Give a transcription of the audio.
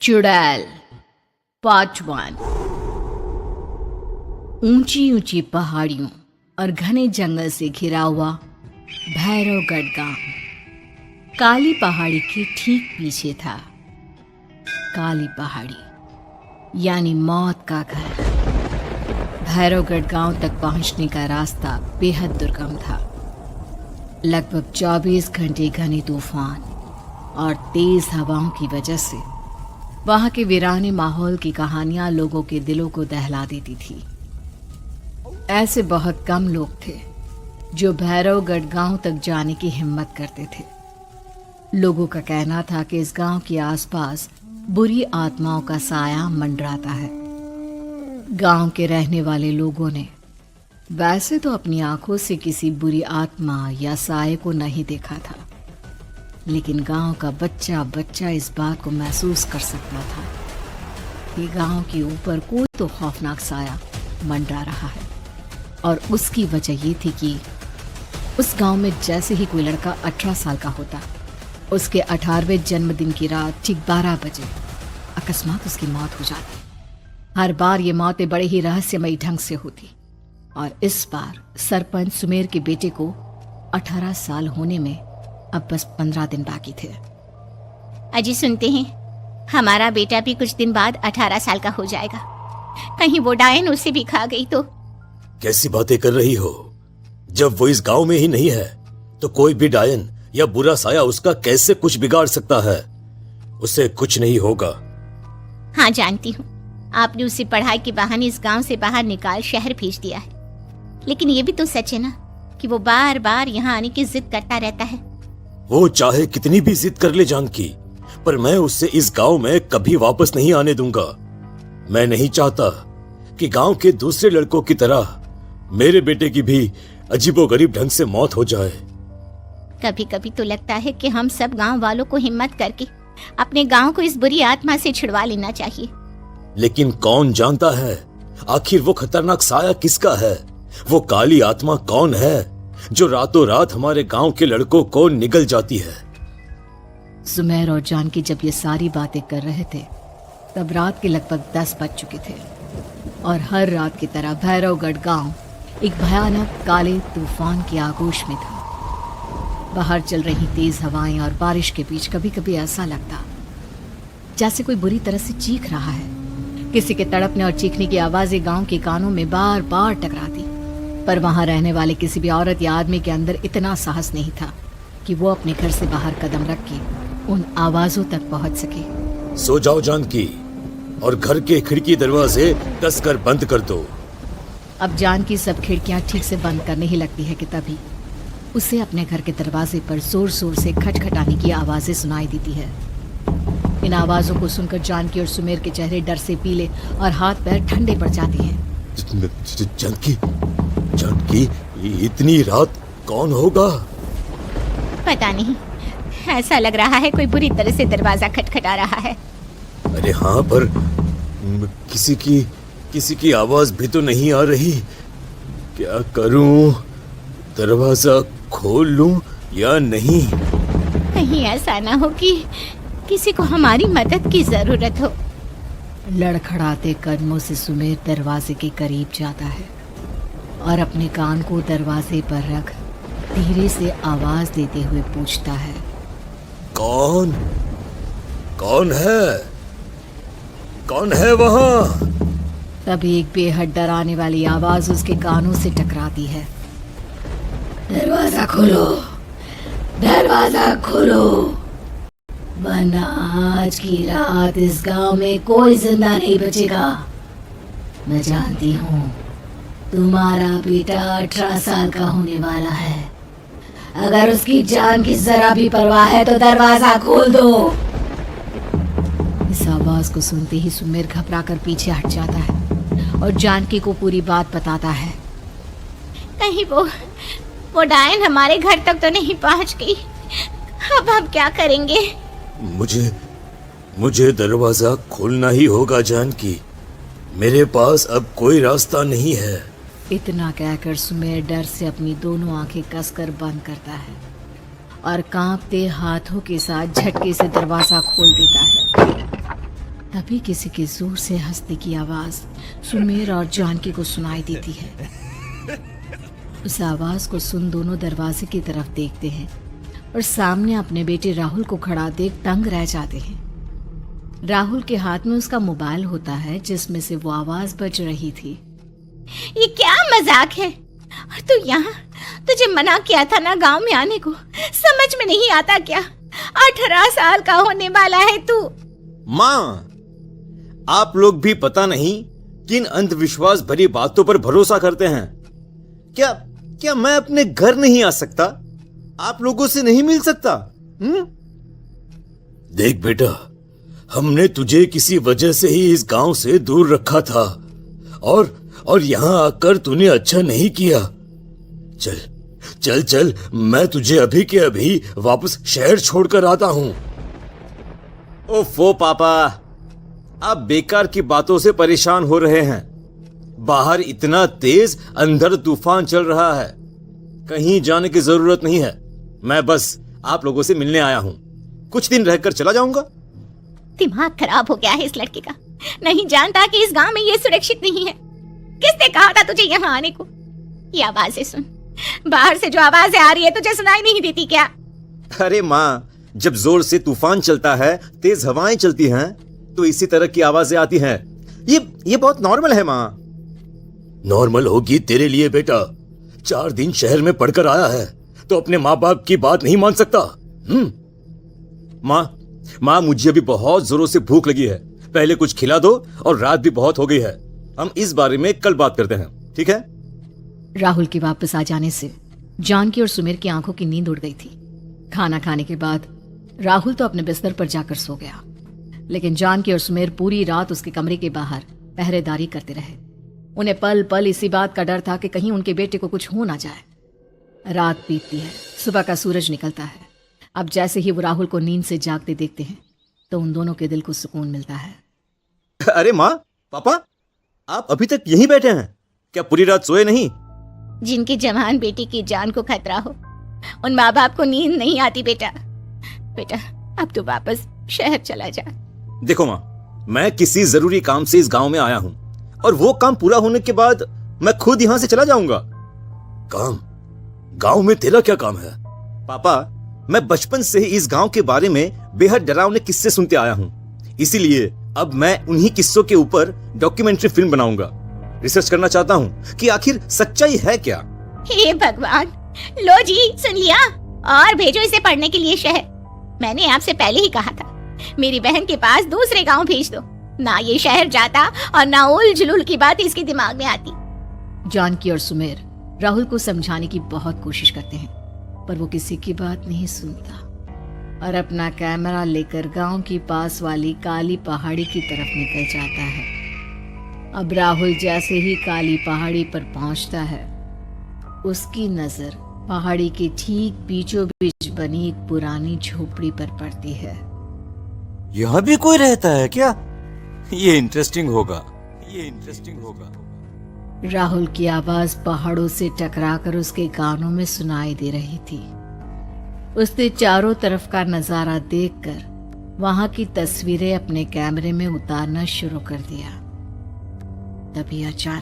चुड़ैल पार्ट 1। ऊंची ऊंची पहाड़ियों और घने जंगल से घिरा हुआ भैरवगढ़ गांव काली पहाड़ी के ठीक पीछे था। काली पहाड़ी यानी मौत का घर। भैरवगढ़ गांव तक पहुंचने का रास्ता बेहद दुर्गम था। लगभग 24 घंटे घने तूफान और तेज हवाओं की वजह से वहां के वीराने माहौल की कहानियां लोगों के दिलों को दहला देती थी। ऐसे बहुत कम लोग थे जो भैरवगढ़ गांव तक जाने की हिम्मत करते थे। लोगों का कहना था कि इस गांव के आसपास बुरी आत्माओं का साया मंडराता है। गांव के रहने वाले लोगों ने वैसे तो अपनी आंखों से किसी बुरी आत्मा या साये को नहीं देखा था, लेकिन गांव का बच्चा बच्चा इस बात को महसूस कर सकता था कि गांव के ऊपर कोई तो खौफनाक साया मंडरा रहा है। और उसकी वजह ये थी कि उस गांव में जैसे ही कोई लड़का 18 साल का होता, उसके 18वें जन्मदिन की रात ठीक 12 बजे अकस्मात उसकी मौत हो जाती। हर बार ये मौतें बड़े ही रहस्यमयी ढंग से होती और इस बार सरपंच सुमेर के बेटे को 18 साल होने में अब बस 15 दिन बाकी थे। अजी सुनते हैं, हमारा बेटा भी कुछ दिन बाद 18 साल का हो जाएगा। कहीं वो डायन उसे भी खा गई तो। कैसी बातें कर रही हो? जब वो इस गांव में ही नहीं है तो कोई भी डायन या बुरा साया उसका कैसे कुछ बिगाड़ सकता है? उसे कुछ नहीं होगा। हाँ जानती हूँ, आपने उसे पढ़ाई के बहाने इस गांव से बाहर निकाल शहर भेज दिया है, लेकिन ये भी तो सच है ना कि वो बार बार यहाँ आने की जिद करता रहता है। वो चाहे कितनी भी जिद कर ले जानकी, पर मैं उससे इस गांव में कभी वापस नहीं आने दूंगा। मैं नहीं चाहता कि गांव के दूसरे लड़कों की तरह मेरे बेटे की भी अजीबोगरीब ढंग से मौत हो जाए। कभी कभी तो लगता है कि हम सब गांव वालों को हिम्मत करके अपने गांव को इस बुरी आत्मा से छुड़वा लेना चाहिए। लेकिन कौन जानता है आखिर वो खतरनाक साया किसका है? वो काली आत्मा कौन है जो रातों रात हमारे गांव के लड़कों को निगल जाती है? सुमेर और जानकी जब ये सारी बातें कर रहे थे तब रात के लगभग 10 बज चुके थे और हर रात की तरह भैरवगढ़ गांव एक भयानक काले तूफान की आगोश में था। बाहर चल रही तेज हवाएं और बारिश के बीच कभी कभी ऐसा लगता जैसे कोई बुरी तरह से चीख रहा है। किसी के तड़पने और चीखने की आवाजें गांव के कानों में बार बार टकराती, पर वहां रहने वाले किसी भी औरत या आदमी के अंदर इतना साहस नहीं था कि वो अपने घर से बाहर कदम रख के उन आवाजों तक पहुंच सके। सो जाओ जानकी और घर के खिड़की दरवाजे कसकर बंद कर दो। अब जानकी सब खिड़कियां ठीक से बंद करने ही लगती है कि तभी उसे अपने घर के दरवाजे पर जोर जोर से खटखटाने की आवाजें सुनाई देती है। इन आवाजों को सुनकर जानकी और सुमेर के चेहरे डर से पीले और हाथ पैर ठंडे पड़ जाते हैं। जानकी, जानकी, इतनी रात कौन होगा? पता नहीं, ऐसा लग रहा है कोई बुरी तरह से दरवाजा खटखटा रहा है। अरे हाँ, पर किसी की आवाज भी तो नहीं आ रही। क्या करूं? दरवाजा खोल लूं या नहीं? कहीं ऐसा ना हो कि किसी को हमारी मदद की जरूरत हो। लड़खड़ाते कदमों से सुमेर दरवाजे के करीब जाता है और अपने कान को दरवाजे पर रख धीरे से आवाज देते हुए पूछता है, कौन? कौन है? कौन है वहां? तभी एक बेहद डराने वाली आवाज उसके कानों से टकराती है। दरवाजा खोलो, दरवाजा खोलो, वरना आज की रात इस गांव में कोई जिंदा नहीं बचेगा। मैं जानती हूँ तुम्हारा बेटा 18 साल का होने वाला है। अगर उसकी जान की जरा भी परवाह है तो दरवाजा खोल दो। इस आवाज को सुनते ही सुमेर घबराकर पीछे हट जाता है और जानकी को पूरी बात बताता है। कहीं वो डायन हमारे घर तक तो नहीं पहुंच गई? अब हम क्या करेंगे? मुझे दरवाजा खोलना ही होगा जानकी। मेरे पास अब कोई रास्ता नहीं है। इतना कहकर सुमेर डर से अपनी दोनों आंखें कसकर बंद करता है और कांपते हाथों के साथ झटके से दरवाजा खोल देता है। तभी किसी के जोर से हंसने की आवाज सुमेर और जानकी को सुनाई देती है। उस आवाज को सुन दोनों दरवाजे की तरफ देखते हैं और सामने अपने बेटे राहुल को खड़ा देख दंग रह जाते हैं। राहुल के हाथ में उसका मोबाइल होता है जिसमें से वो आवाज बज रही थी। ये क्या मजाक है? और तू यहाँ, तुझे मना किया था ना गांव में आने को, समझ में नहीं आता क्या? 18 साल का होने वाला है तू। माँ, आप लोग भी पता नहीं किन अंधविश्वास भरी बातों पर भरोसा करते हैं। क्या मैं अपने घर नहीं आ सकता? आप लोगों से नहीं मिल सकता? देख बेटा, हमने तुझे किसी वजह से ही इस गांव से दूर रखा था और यहां आकर तूने अच्छा नहीं किया। चल चल चल, मैं तुझे अभी के अभी वापस शहर छोड़कर आता हूं। ओफो पापा, आप बेकार की बातों से परेशान हो रहे हैं। बाहर इतना तेज अंधड़ तूफान चल रहा है, कहीं जाने की जरूरत नहीं है। मैं बस आप लोगों से मिलने आया हूं, कुछ दिन रहकर चला जाऊंगा। दिमाग खराब हो गया है इस लड़के का, नहीं जानता कि इस गांव में ये सुरक्षित नहीं है। किसने कहा था तुझे यहाँ आने को? ये आवाजें सुन, बाहर से जो आवाजें आ रही है तुझे सुनाई नहीं देती क्या? अरे माँ, जब जोर से तूफान चलता है, तेज हवाएं चलती हैं, तो इसी तरह की आवाजें आती हैं। ये बहुत नॉर्मल है माँ। नॉर्मल होगी तेरे लिए बेटा, 4 दिन शहर में पढ़कर आया है तो अपने माँ बाप की बात नहीं मान सकता। माँ, मुझे अभी बहुत जोरों से भूख लगी है, पहले कुछ खिला दो, और रात भी बहुत हो गई है। हम इस बारे में कल बात करते हैं, ठीक है? राहुल के वापस आ जाने से जानकी और सुमेर की आंखों की नींद उड़ गई थी। खाना खाने के बाद राहुल तो अपने बिस्तर पर जाकर सो गया, लेकिन जानकी और सुमेर पूरी रात उसके कमरे के बाहर पहरेदारी करते रहे। उन्हें पल पल इसी बात का डर था कि कहीं उनके बेटे को कुछ हो ना जाए। रात बीतती है, सुबह का सूरज निकलता है। अब जैसे ही वो राहुल को नींद से जागते देखते हैं तो उन दोनों के दिल को सुकून मिलता है। अरे माँ, पापा, आप अभी तक यहीं बैठे हैं? क्या पूरी रात सोए नहीं? जिनकी जवान बेटी की जान को खतरा हो, उन माँ बाप को नींद नहीं आती बेटा। अब तू वापस शहर चला जा। देखो माँ, मैं किसी जरूरी काम से इस गांव में आया हूँ, और वो काम पूरा होने के बाद मैं खुद यहाँ से चला जाऊंगा। काम? गांव में तेरा क्या काम है? पापा, मैं बचपन से ही इस गांव के बारे में बेहद डरावने किस्से सुनते आया हूँ, इसीलिए अब मैं उन्हीं किस्सों के ऊपर डॉक्यूमेंट्री फिल्म बनाऊंगा। रिसर्च करना चाहता हूँ कि आखिर सच्चाई है क्या। हे भगवान, लो जी, सुन लिया, और भेजो इसे पढ़ने के लिए शहर। मैंने आपसे पहले ही कहा था, मेरी बहन के पास दूसरे गांव भेज दो। ना ये शहर जाता और ना उल जुलूल की बात इसके दिमाग में आती। जानकी और सुमेर राहुल को समझाने की बहुत कोशिश करते हैं, पर वो किसी की बात नहीं सुनता और अपना कैमरा लेकर गांव की पास वाली काली पहाड़ी की तरफ निकल जाता है। अब राहुल जैसे ही काली पहाड़ी पर पहुंचता है, उसकी नजर पहाड़ी के ठीक बीचों बीच बनी एक पुरानी झोपड़ी पर पड़ती है। यहाँ भी कोई रहता है क्या? ये इंटरेस्टिंग होगा। राहुल की आवाज पहाड़ों से टकराकर उसके कानों में सुनाई दे रही थी। उसने चारों तरफ का नजारा देखकर वहां की तस्वीरें अपने कैमरे में उतारना शुरू कर दिया। तभी अचानक